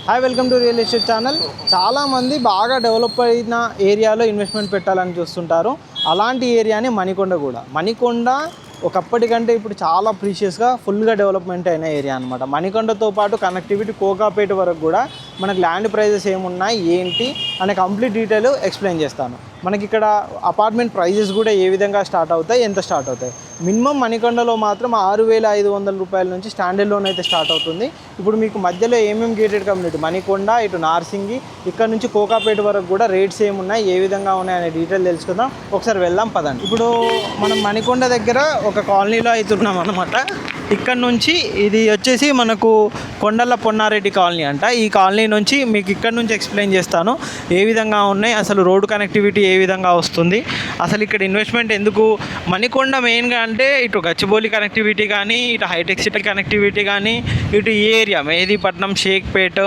Hi, welcome to real estate channel. చాలామంది బాగా develop అయిన ఏరియాలో ఇన్వెస్ట్మెంట్ పెట్టాలని చూస్తుంటారు. అలాంటి ఏరియానే మణికొండ కూడా. మణికొండ ఒకప్పటికంటే ఇప్పుడు చాలా ప్రీషియస్గా ఫుల్గా డెవలప్మెంట్ అయిన ఏరియా అనమాట. మణికొండతో పాటు కనెక్టివిటీ కోకాపేట వరకు కూడా మనకు ల్యాండ్ ప్రైజెస్ ఏమున్నాయి ఏంటి అనే కంప్లీట్ డీటెయిల్ ఎక్స్ప్లెయిన్ చేస్తాను. మనకి ఇక్కడ అపార్ట్మెంట్ ప్రైజెస్ కూడా ఏ విధంగా స్టార్ట్ అవుతాయి, ఎంత స్టార్ట్ అవుతాయి. మినిమం మణికొండలో మాత్రం 6,500 రూపాయల నుంచి స్టాండర్డ్ లోన్ అయితే స్టార్ట్ అవుతుంది. ఇప్పుడు మీకు మధ్యలో ఏమేమి గేటెడ్ కమ్యూనిటీ మణికొండ, ఇటు నార్సింగి, ఇక్కడ నుంచి కోకాపేట వరకు కూడా రేట్స్ ఏమున్నాయి, ఏ విధంగా ఉన్నాయి అనే డీటెయిల్ తెలుసుకుందాం. ఒకసారి వెళ్దాం పదండి. ఇప్పుడు మనం మణికొండ దగ్గర ఒక కాలనీలో అవుతున్నాం అనమాట. ఇక్కడ నుంచి ఇది వచ్చేసి మనకు కొండల పొన్నారెడ్డి కాలనీ అంట. ఈ కాలనీ నుంచి మీకు ఇక్కడ నుంచి ఎక్స్ప్లెయిన్ చేస్తాను ఏ విధంగా ఉన్నాయి, అసలు రోడ్డు కనెక్టివిటీ ఏ విధంగా వస్తుంది, అసలు ఇక్కడ ఇన్వెస్ట్మెంట్ ఎందుకు. మణికొండ మెయిన్గా అంటే ఇటు గచ్చిబౌలి కనెక్టివిటీ కానీ, ఇటు హైటెక్ సిటీ కనెక్టివిటీ కానీ, ఇటు ఈ ఏరియా మెహదీపట్నం, షేక్పేట,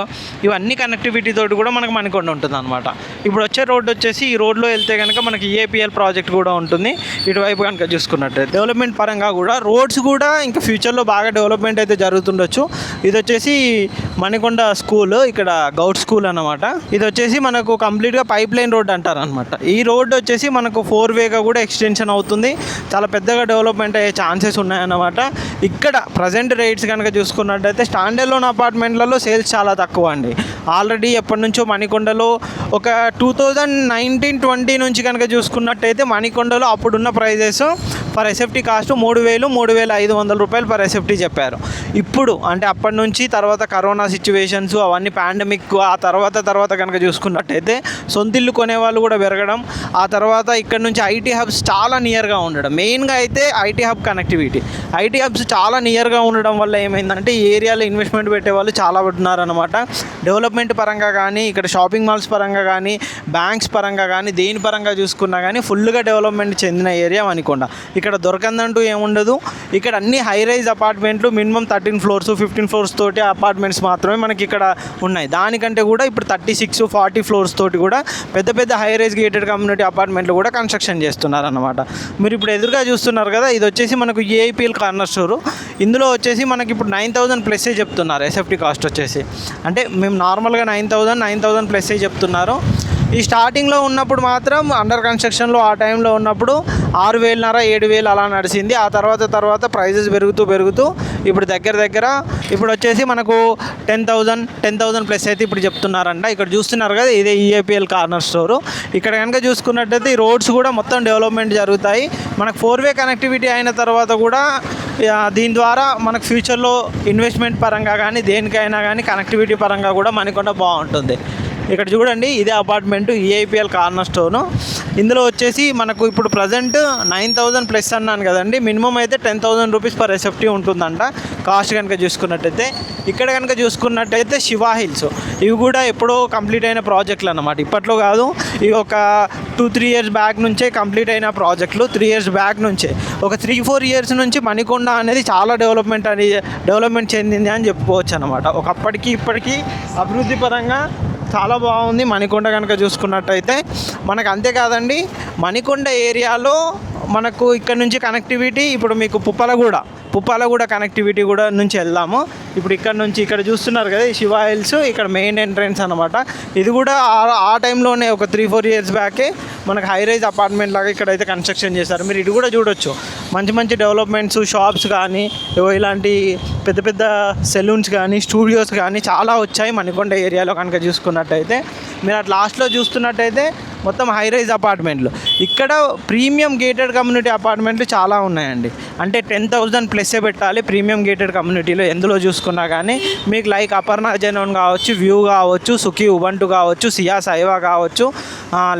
ఇవన్నీ కనెక్టివిటీ తోటి కూడా మనకు మణికొండ ఉంటుంది అనమాట. ఇప్పుడు వచ్చే రోడ్డు వచ్చేసి ఈ రోడ్లో వెళ్తే కనుక మనకి ఏపీఎల్ ప్రాజెక్ట్ కూడా ఉంటుంది. ఇటువైపు కనుక చూసుకున్నట్టు డెవలప్మెంట్ పరంగా కూడా రోడ్స్ కూడా ఇంకా ఫ్యూచర్లో బాగా డెవలప్మెంట్ అయితే జరుగుతుండొచ్చు. ఇది వచ్చేసి మణికొండ స్కూల్, ఇక్కడ గౌట్ స్కూల్ అన్నమాట. ఇది వచ్చేసి మనకు కంప్లీట్గా పైప్ లైన్ రోడ్ అంటారు అనమాట. ఈ రోడ్ వచ్చేసి మనకు 4-వేగా కూడా ఎక్స్టెన్షన్ అవుతుంది. చాలా పెద్దగా డెవలప్మెంట్ అయ్యే ఛాన్సెస్ ఉన్నాయన్నమాట. ఇక్కడ ప్రజెంట్ రేట్స్ కనుక చూసుకున్నట్టయితే స్టాండర్డ్ లోన్ అపార్ట్మెంట్లలో సేల్స్ చాలా తక్కువ అండి. ఆల్రెడీ ఎప్పటి నుంచో మణికొండలో ఒక 2019-20 నుంచి కనుక చూసుకున్నట్టయితే మణికొండలో అప్పుడున్న ప్రైజెస్ పర్ ఎస్ఎఫ్టీ కాస్ట్ 3,000-3,500 రూపాయలు పర్ ఎస్ఎఫ్టీ చెప్పారు. ఇప్పుడు అంటే అప్పటి నుంచి తర్వాత కరోనా సిచ్యువేషన్స్ అవన్నీ పాండమిక్ ఆ తర్వాత కనుక చూసుకున్నట్టయితే సొంతిల్లు కొనేవాళ్ళు కూడా పెరగడం, ఆ తర్వాత ఇక్కడ నుంచి ఐటీ హబ్స్ చాలా నియర్గా ఉండడం. మెయిన్గా అయితే IT hub connectivity, IT hubs చాలా నియర్గా ఉండడం వల్ల ఏమైందంటే ఈ ఏరియాలో ఇన్వెస్ట్మెంట్ పెట్టే వాళ్ళు చాలా ఉన్నారనమాట. డెవలప్మెంట్ పరంగా కానీ, ఇక్కడ షాపింగ్ మాల్స్ పరంగా కానీ, బ్యాంక్స్ పరంగా కానీ, దేని పరంగా చూసుకున్నా కానీ ఫుల్గా డెవలప్మెంట్ చెందిన ఏరియా మణికొండ. ఇక్కడ దొరకందంటూ ఏముండదు. ఇక్కడ అన్ని హై రైజ్ అపార్ట్మెంట్లు మినిమం 13 ఫ్లోర్స్ 15 ఫ్లోర్స్ తోటి అపార్ట్మెంట్స్ మాత్రమే మనకి ఇక్కడ ఉన్నాయి. దానికంటే కూడా ఇప్పుడు 36-40 ఫ్లోర్స్ తోటి కూడా పెద్ద పెద్ద హై రైజ్ గేటెడ్ కమ్యూనిటీ అపార్ట్మెంట్లు కూడా కన్స్ట్రక్షన్ చేస్తున్నారు అన్నమాట. మీరు ఇప్పుడు ఎదురుగా చూస్తున్నారు కదా, ఇది వచ్చేసి మనకు ఏఐపీఎల్ కార్నర్ స్టోరు. ఇందులో వచ్చేసి మనకి ఇప్పుడు 9,000+ చెప్తున్నారు ఎస్ఎఫ్టీ కాస్ట్ వచ్చేసి. అంటే మేము నార్మల్గా 9,000+ చెప్తున్నారు. ఈ స్టార్టింగ్లో ఉన్నప్పుడు మాత్రం అండర్ కన్స్ట్రక్షన్లో ఆ టైంలో ఉన్నప్పుడు 6,500-7,000 అలా నడిచింది. ఆ తర్వాత ప్రైజెస్ పెరుగుతూ ఇప్పుడు దగ్గర ఇప్పుడు వచ్చేసి మనకు 10,000+ అయితే ఇప్పుడు చెప్తున్నారంట. ఇక్కడ చూస్తున్నారు కదా, ఇదే ఈఏపీఎల్ కార్నర్ స్టోరు. ఇక్కడ కనుక చూసుకున్నట్టయితే ఈ రోడ్స్ కూడా మొత్తం డెవలప్మెంట్ జరుగుతాయి. మనకు 4-వే కనెక్టివిటీ అయిన తర్వాత కూడా దీని ద్వారా మనకు ఫ్యూచర్లో ఇన్వెస్ట్మెంట్ పరంగా కానీ దేనికైనా కానీ కనెక్టివిటీ పరంగా కూడా మణికొండ బాగుంటుంది. ఇక్కడ చూడండి, ఇదే అపార్ట్మెంటు ఈఐపీఎల్ కార్నర్ స్టోను. ఇందులో వచ్చేసి మనకు ఇప్పుడు ప్రజెంట్ 9,000+ అన్నాను కదండి. మినిమం అయితే 10,000 రూపీస్ పర్ ఎస్ఎఫ్టీ ఉంటుందంట కాస్ట్ కనుక చూసుకున్నట్టయితే. ఇక్కడ కనుక చూసుకున్నట్టయితే శివా హిల్స్, ఇవి కూడా ఎప్పుడో కంప్లీట్ అయిన ప్రాజెక్టులు అన్నమాట. ఇప్పట్లో కాదు, ఇవి ఒక 2-3 ఇయర్స్ బ్యాక్ నుంచే కంప్లీట్ అయిన ప్రాజెక్టులు. 3 ఇయర్స్ బ్యాక్ నుంచే, ఒక 3-4 ఇయర్స్ నుంచి మణికొండ అనేది చాలా డెవలప్మెంట్ చెందింది అని చెప్పుకోవచ్చు అనమాట. ఒకప్పటికి ఇప్పటికీ అభివృద్ధి పరంగా చాలా బాగుంది మణికొండ కనుక చూసుకున్నట్టయితే. మనకు అంతేకాదండి, మణికొండ ఏరియాలో మనకు ఇక్కడ నుంచి కనెక్టివిటీ ఇప్పుడు మీకు పుప్పాలగూడ కనెక్టివిటీ కూడా నుంచి వెళ్దాము. ఇప్పుడు ఇక్కడ చూస్తున్నారు కదా, ఈ శివా హిల్స్ ఇక్కడ మెయిన్ ఎంట్రన్స్ అనమాట. ఇది కూడా ఆ టైంలోనే ఒక 3-4 ఇయర్స్ బ్యాకే మనకు హై రైజ్ అపార్ట్మెంట్ లాగా ఇక్కడైతే కన్స్ట్రక్షన్ చేశారు. మీరు ఇది కూడా చూడొచ్చు, మంచి డెవలప్మెంట్స్, షాప్స్ కానీ, ఇలాంటి పెద్ద సెలూన్స్ కానీ, స్టూడియోస్ కానీ చాలా వచ్చాయి మణికొండ ఏరియాలో కనుక చూసుకున్నట్టయితే. మీరు అట్లా లాస్ట్లో చూస్తున్నట్టయితే మొత్తం హై రైజ్ అపార్ట్మెంట్లు. ఇక్కడ ప్రీమియం గేటెడ్ కమ్యూనిటీ అపార్ట్మెంట్లు చాలా ఉన్నాయండి. అంటే 10,000+ పెట్టాలి ప్రీమియం గేటెడ్ కమ్యూనిటీలో ఎందులో చూసుకున్నా కానీ. మీకు లైక్ అపర్ణ జెనోన్ కావచ్చు, వ్యూ కావచ్చు, సుఖీ ఉబంటు కావచ్చు, సియా సైవా కావచ్చు,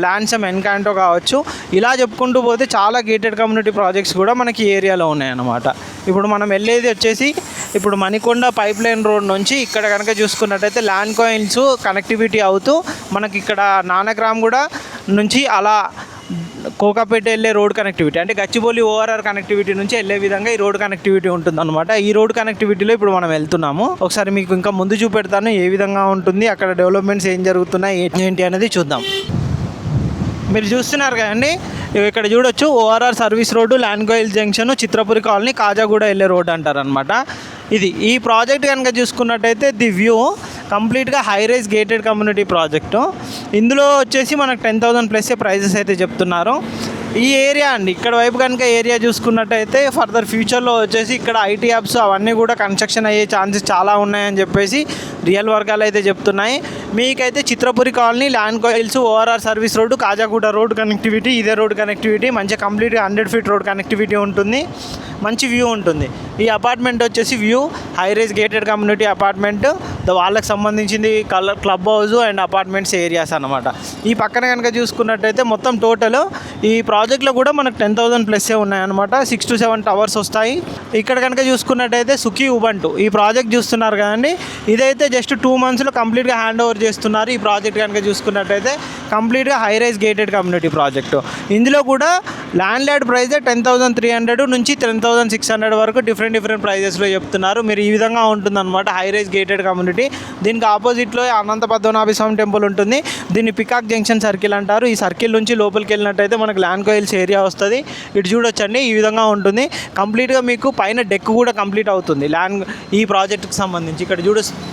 ల్యాన్సమ్ ఎన్కాంటో కావచ్చు, ఇలా చెప్పుకుంటూ పోతే చాలా గేటెడ్ కమ్యూనిటీ ప్రాజెక్ట్స్ కూడా మనకి ఏరియాలో ఉన్నాయన్నమాట. ఇప్పుడు మనం వెళ్ళేది వచ్చేసి ఇప్పుడు మణికొండ పైప్ లైన్ రోడ్ నుంచి ఇక్కడ కనుక చూసుకున్నట్టయితే ల్యాండ్ కాయిన్స్ కనెక్టివిటీ అవుతూ మనకి ఇక్కడ నానక్రామ్ కూడా నుంచి అలా కోకాపేట వెళ్ళే రోడ్ కనెక్టివిటీ, అంటే గచ్చిబౌలి ఓఆర్ఆర్ కనెక్టివిటీ నుంచి వెళ్ళే విధంగా ఈ రోడ్ కనెక్టివిటీ ఉంటుందన్నమాట. ఈ రోడ్ కనెక్టివిటీలో ఇప్పుడు మనం వెళ్తున్నాము. ఒకసారి మీకు ఇంకా ముందు చూపెడతాను ఏ విధంగా ఉంటుంది, అక్కడ డెవలప్మెంట్స్ ఏం జరుగుతున్నాయి ఏంటి అనేది చూద్దాం. మీరు చూస్తున్నారు కదండి, ఇక్కడ చూడొచ్చు ఓఆర్ఆర్ సర్వీస్ రోడ్డు, ల్యాండ్ కాయిల్ జంక్షన్, చిత్రపురి కాలనీ, కాజాగూడ వెళ్ళే రోడ్ అంటారనమాట. ఇది ఈ ప్రాజెక్ట్ కనుక చూసుకున్నట్టయితే ది వ్యూ కంప్లీట్గా high rise gated community project. ఇందులో వచ్చేసి మనకు 10,000+ ప్రైజెస్ అయితే చెప్తున్నారు. ఈ ఏరియా అండి, ఇక్కడ వైపు కనుక ఏరియా చూసుకున్నట్టయితే ఫర్దర్ ఫ్యూచర్లో వచ్చేసి ఇక్కడ ఐటీ హబ్స్ అవన్నీ కూడా కన్స్ట్రక్షన్ అయ్యే ఛాన్సెస్ చాలా ఉన్నాయని చెప్పేసి రియల్ వర్గాలు అయితే చెప్తున్నాయి. మీకైతే Chitrapuri colony, Lanco Hills, ORR service road, Kajaguda road connectivity, ఇదే రోడ్ కనెక్టివిటీ, మంచిగా కంప్లీట్గా 100 feet రోడ్ కనెక్టివిటీ ఉంటుంది. మంచి వ్యూ ఉంటుంది. ఈ అపార్ట్మెంట్ వచ్చేసి view high rise gated community apartment, వాళ్ళకి సంబంధించింది club house and apartments areas అనమాట. ఈ పక్కన కనుక చూసుకున్నట్టయితే మొత్తం టోటల్ ఈ ప్రాజెక్ట్లో కూడా మనకు 10,000+ ఉన్నాయన్నమాట. 6 to 7 టవర్స్ వస్తాయి. ఇక్కడ కనుక చూసుకున్నట్టయితే సుఖీ ఉబంటు ఈ ప్రాజెక్ట్ చూస్తున్నారు కదండి, ఇదైతే జస్ట్ 2 monthsలో కంప్లీట్గా హ్యాండ్ ఓవర్ చేస్తున్నారు. ఈ ప్రాజెక్ట్ కనుక చూసుకున్నట్టయితే కంప్లీట్గా high rise gated community project. ఇందులో కూడా ల్యాండ్ లార్డ్ ప్రైజే 10,300 నుంచి 10,600 వరకు డిఫరెంట్ ప్రైజెస్లో చెప్తున్నారు. మీరు ఈ విధంగా ఉంటుందన్నమాట హై రైజ్ గేటెడ్ కమ్యూనిటీ. దీనికి ఆపోజిట్లో అనంత పద్మనాభ స్వామి టెంపుల్ ఉంటుంది. దీన్ని పికాక్ జంక్షన్ సర్కిల్ అంటారు. ఈ సర్కిల్ నుంచి లోపలికి వెళ్ళినట్టయితే మనకు ల్యాండ్ కోయిల్స్ ఏరియా వస్తుంది. ఇటు చూడొచ్చండి, ఈ విధంగా ఉంటుంది. కంప్లీట్గా మీకు పైన డెక్ కూడా కంప్లీట్ అవుతుంది ఈ ప్రాజెక్ట్కి సంబంధించి. ఇక్కడ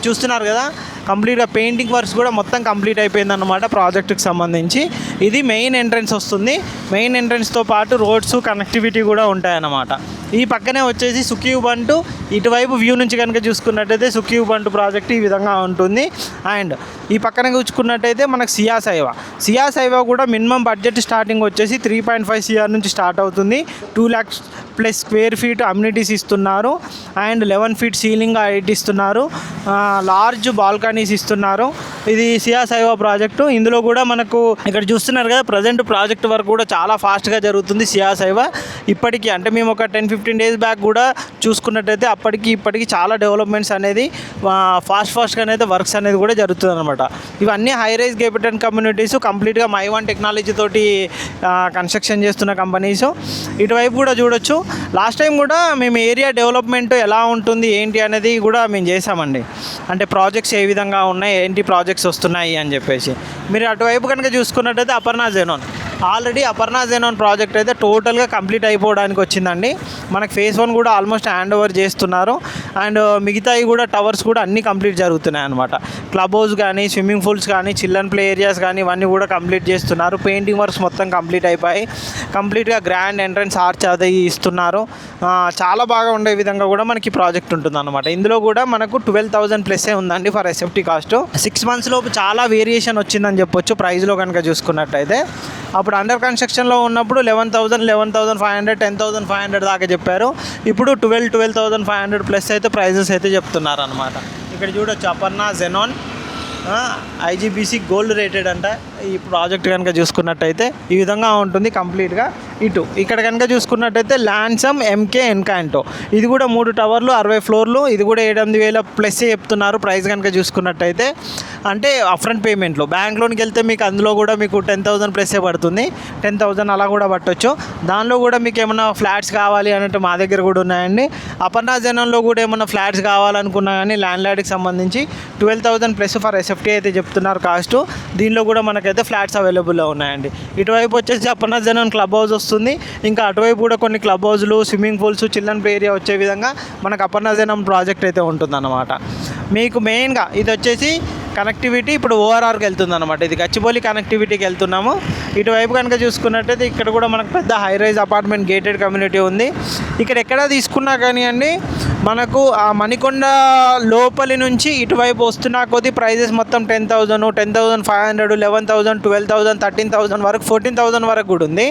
చూస్తున్నారు కదా, కంప్లీట్గా పెయింటింగ్ వర్క్స్ కూడా మొత్తం కంప్లీట్ అయిపోయిందన్నమాట ప్రాజెక్ట్కి సంబంధించి. ఇది మెయిన్ ఎంట్రన్స్ వస్తుంది. మెయిన్ ఎంట్రన్స్తో పాటు రోడ్స్ కనెక్టివిటీ కూడా ఉంటాయన్నమాట. ఈ పక్కనే వచ్చేసి సుఖీ ఉబంటు. ఇటువైపు వ్యూ నుంచి కనుక చూసుకున్నట్టయితే సుఖీ ఉబంటు ప్రాజెక్ట్ ఈ విధంగా ఉంటుంది. అండ్ ఈ పక్కన చూసుకున్నట్టయితే మనకు సియా సైవా కూడా మినిమం బడ్జెట్ స్టార్టింగ్ వచ్చేసి 3.5 CR నుంచి స్టార్ట్ అవుతుంది. 2 lakhs+ స్క్వేర్ ఫీట్ అమ్యూనిటీస్ ఇస్తున్నారు. అండ్ 11 feet సీలింగ్ హైట్ ఇస్తున్నారు. లార్జ్ బాల్కనీస్ ఇస్తున్నారు. ఇది సియా సైవా ప్రాజెక్టు. ఇందులో కూడా మనకు ఇక్కడ చూస్తున్నారు కదా, ప్రజెంట్ ప్రాజెక్ట్ వర్క్ కూడా చాలా ఫాస్ట్గా జరుగుతుంది సియా సైవా. ఇప్పటికీ అంటే మేము ఒక 10-15 days బ్యాక్ కూడా చూసుకున్నట్టయితే ఇప్పటికీ చాలా డెవలప్మెంట్స్ అనేది ఫాస్ట్గా అయితే వర్క్స్ అనేది కూడా జరుగుతుంది అనమాట. ఇవన్నీ హై రైజ్ గేటెడ్ కమ్యూనిటీస్, కంప్లీట్గా మై1 టెక్నాలజీ తోటి కన్స్ట్రక్షన్ చేస్తున్న కంపెనీస్. ఇటువైపు కూడా చూడొచ్చు. లాస్ట్ టైం కూడా మేము ఏరియా డెవలప్మెంట్ ఎలా ఉంటుంది ఏంటి అనేది కూడా మేము చేసామండి. అంటే ప్రాజెక్ట్స్ ఏ విధంగా ఉన్నాయి, ఏంటి ప్రాజెక్ట్స్ వస్తున్నాయి అని చెప్పేసి. మీరు అటువైపు కనుక చూసుకున్నట్టయితే అపర్ణ జెనోన్, ఆల్రెడీ అపర్ణ జెనోన్ ప్రాజెక్ట్ అయితే టోటల్గా కంప్లీట్ అయిపోవడానికి వచ్చిందండి. మనకు phase 1 కూడా ఆల్మోస్ట్ హ్యాండ్ ఓవర్ చేస్తున్నారు. అండ్ మిగతాయి కూడా టవర్స్ కూడా అన్నీ కంప్లీట్ జరుగుతున్నాయి అనమాట. క్లబ్ హౌస్ కానీ, స్విమ్మింగ్ పూల్స్ కానీ, చిల్డ్రన్ ప్లే ఏరియాస్ కానీ ఇవన్నీ కూడా కంప్లీట్ చేస్తున్నారు. పెయింటింగ్ వర్క్స్ మొత్తం కంప్లీట్ అయిపోయి కంప్లీట్గా గ్రాండ్ ఎంట్రన్స్ ఆర్చ్ అది ఇస్తున్నారు. చాలా బాగా ఉండే విధంగా కూడా మనకి ప్రాజెక్ట్ ఉంటుంది అనమాట. ఇందులో కూడా మనకు 12,000+ ఉందండి ఫర్ SFT కాస్ట్. 6 months లోపు చాలా వేరియేషన్ వచ్చిందని చెప్పొచ్చు ప్రైస్లో కనుక చూసుకున్నట్టయితే. అప్పుడు అండర్ కన్స్ట్రక్షన్లో ఉన్నప్పుడు 11,000, 11,500, 10,500 దాకా చెప్పారు. ఇప్పుడు 12,500+ అయితే ప్రైజెస్ అయితే చెప్తున్నారు అనమాట. ఇక్కడ చూడొచ్చు అపర్ణ జెనోన్ IGBC గోల్డ్ రేటెడ్ అంట. ఈ ప్రాజెక్ట్ కనుక చూసుకున్నట్టయితే ఈ విధంగా ఉంటుంది కంప్లీట్గా. ఇక్కడ కనుక చూసుకున్నట్టయితే ల్యాన్సమ్ MK ఎన్కాంటో, ఇది కూడా 3 టవర్లు 60 floors, ఇది కూడా 7,000+ చెప్తున్నారు ప్రైస్ కనుక చూసుకున్నట్టయితే. అంటే అప్ఫ్రంట్ పేమెంట్లో బ్యాంక్ లోన్కి వెళ్తే మీకు అందులో కూడా మీకు 10,000+ పడుతుంది. 10,000 అలా కూడా పట్టొచ్చు. దానిలో కూడా మీకు ఏమైనా ఫ్లాట్స్ కావాలి అన్నట్టు మా దగ్గర కూడా ఉన్నాయండి. అపర్ణ జనంలో కూడా ఏమైనా ఫ్లాట్స్ కావాలనుకున్నా కానీ ల్యాండ్ లార్డ్కి సంబంధించి 12,000+ ఫర్ SFT అయితే చెప్తున్నారు కాస్ట్. దీనిలో కూడా మనకైతే ఫ్లాట్స్ అవైలబుల్లో ఉన్నాయండి. ఇటువైపు వచ్చేసి అపర్ణ జనం క్లబ్ హౌస్ వస్తుంది. ఇంకా అటువైపు కూడా కొన్ని క్లబ్ హౌస్లు, swimming pools, children play area వచ్చే విధంగా మనకు అపర్ణ జనం ప్రాజెక్ట్ అయితే ఉంటుందన్నమాట. మీకు మెయిన్గా ఇది వచ్చేసి కనెక్టివిటీ ఇప్పుడు ఓఆర్ఆర్కి వెళ్తుంది అనమాట. ఇది గచ్చిబౌలి కనెక్టివిటీకి వెళ్తున్నాము. ఇటువైపు కనుక చూసుకున్నట్టయితే ఇక్కడ కూడా మనకు పెద్ద high rise apartment gated community ఉంది. ఇక్కడ ఎక్కడ తీసుకున్నా కానీ అండి మనకు ఆ మణికొండ లోపలి నుంచి ఇటువైపు వస్తున్నా కొద్ది ప్రైజెస్ మొత్తం 10,000, 10,500, 11,000, 12,000, 13,000 వరకు, 14,000 వరకు కూడా ఉంది.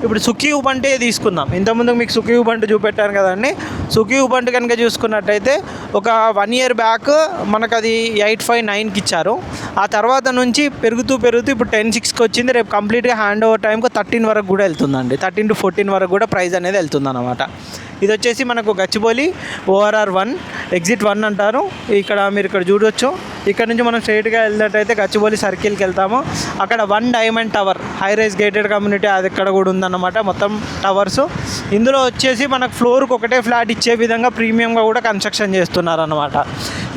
ఇప్పుడు సుఖీ ఉబంటే తీసుకుందాం. ఇంతకుముందు మీకు సుఖీ ఉబంటు చూపెట్టాను కదండి. సుఖీ ఉబంటు కనుక చూసుకున్నట్టయితే ఒక 1 year బ్యాక్ మనకు అది 859కి ఇచ్చారు. ఆ తర్వాత నుంచి పెరుగుతూ ఇప్పుడు 10,600కి వచ్చింది. రేపు కంప్లీట్గా హ్యాండ్ ఓవర్ టైంకి 13 వరకు కూడా వెళ్తుందండి. 13 to 14 వరకు కూడా ప్రైస్ అనేది వెళ్తుంది అనమాట. ఇది వచ్చేసి మనకు గచ్చిబౌలి ORR 1 ఎగ్జిట్ 1 అంటారు. మీరు ఇక్కడ చూడొచ్చు. ఇక్కడ నుంచి మనం స్ట్రైట్గా వెళ్ళినట్టయితే గచ్చిబౌలి సర్కిల్కి వెళ్తాము. అక్కడ 1 diamond tower high rise gated community అది ఇక్కడ కూడా ఉందన్నమాట. మొత్తం టవర్స్. ఇందులో వచ్చేసి మనకు ఫ్లోర్కి ఒకటే ఫ్లాట్ ఇచ్చే విధంగా ప్రీమియంగా కూడా కన్స్ట్రక్షన్ చేస్తున్నారన్నమాట.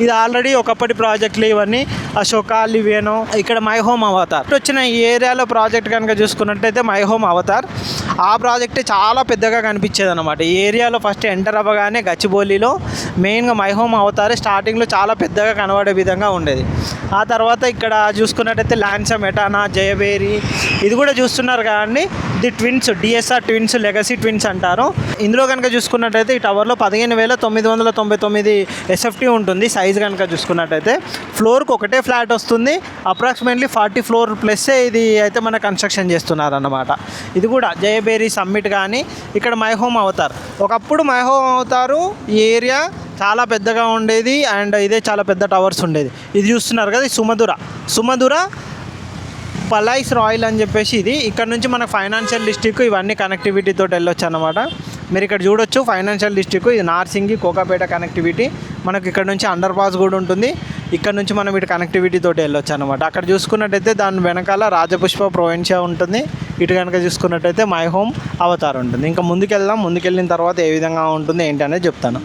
ఇది ఆల్రెడీ ఒకప్పటి ప్రాజెక్టులు ఇవన్నీ. అశోక, లివేనో, ఇక్కడ మై హోమ్ అవతార్ వచ్చిన ఈ ఏరియాలో ప్రాజెక్ట్ కనుక చూసుకున్నట్టయితే మై హోమ్ అవతార్ ఆ ప్రాజెక్టే చాలా పెద్దగా కనిపించేది అనమాట. ఈ ఏరియాలో ఫస్ట్ ఎంటర్ అవ్వగానే గచ్చిబౌలిలో మెయిన్గా మై హోమ్ అవతారే స్టార్టింగ్లో చాలా పెద్దగా కనబడే విధంగా ఉండేది. ఆ తర్వాత ఇక్కడ చూసుకున్నట్టయితే ల్యాన్సమ్, ఎటానా, జయబేరి ఇది కూడా చూస్తున్నారు కానీ the twins, DSR twins, legacy twins అంటారు. ఇందులో కనుక చూసుకున్నట్టయితే ఈ టవర్లో 15,999 ఎస్ఎఫ్టీ ఉంటుంది. సైజ్ కనుక చూసుకున్నట్టయితే ఫ్లోర్కి ఒకటే ఫ్లాట్ వస్తుంది. అప్రాక్సిమేట్లీ 40 ఫ్లోర్ ప్లస్ ఇది అయితే మన కన్స్ట్రక్షన్ చేస్తున్నారు అన్నమాట. ఇది కూడా జయబేరి సమ్మిట్ కానీ ఇక్కడ మై హోమ్ అవతార్. ఒకప్పుడు మై హోమ్ అవతారు ఈ ఏరియా చాలా పెద్దగా ఉండేది అండ్ ఇదే చాలా పెద్ద టవర్స్ ఉండేది. ఇది చూస్తున్నారు కదా, సుమధుర పలైస్ రాయల్ అని చెప్పేసి ఇది. ఇక్కడ నుంచి మనకు ఫైనాన్షియల్ డిస్ట్రిక్ట్ ఇవన్నీ కనెక్టివిటీతో వెళ్ళొచ్చు అన్నమాట. మీరు ఇక్కడ చూడొచ్చు ఫైనాన్షియల్ డిస్ట్రిక్ట్, ఇది నార్సింగి, కోకాపేట కనెక్టివిటీ. మనకు ఇక్కడ నుంచి అండర్ పాస్ కూడా ఉంటుంది. ఇక్కడ నుంచి మనం ఇటు కనెక్టివిటీ తోటి వెళ్ళొచ్చు అనమాట. అక్కడ చూసుకున్నట్టయితే దాని వెనకాల రాజపుష్ప ప్రొవిన్షియా ఉంటుంది. ఇటు కనుక చూసుకున్నట్టయితే మై హోమ్ అవతార్ ఉంటుంది. ఇంకా ముందుకెళ్దాం. ముందుకెళ్ళిన తర్వాత ఏ విధంగా ఉంటుంది ఏంటి అనేది చెప్తాను.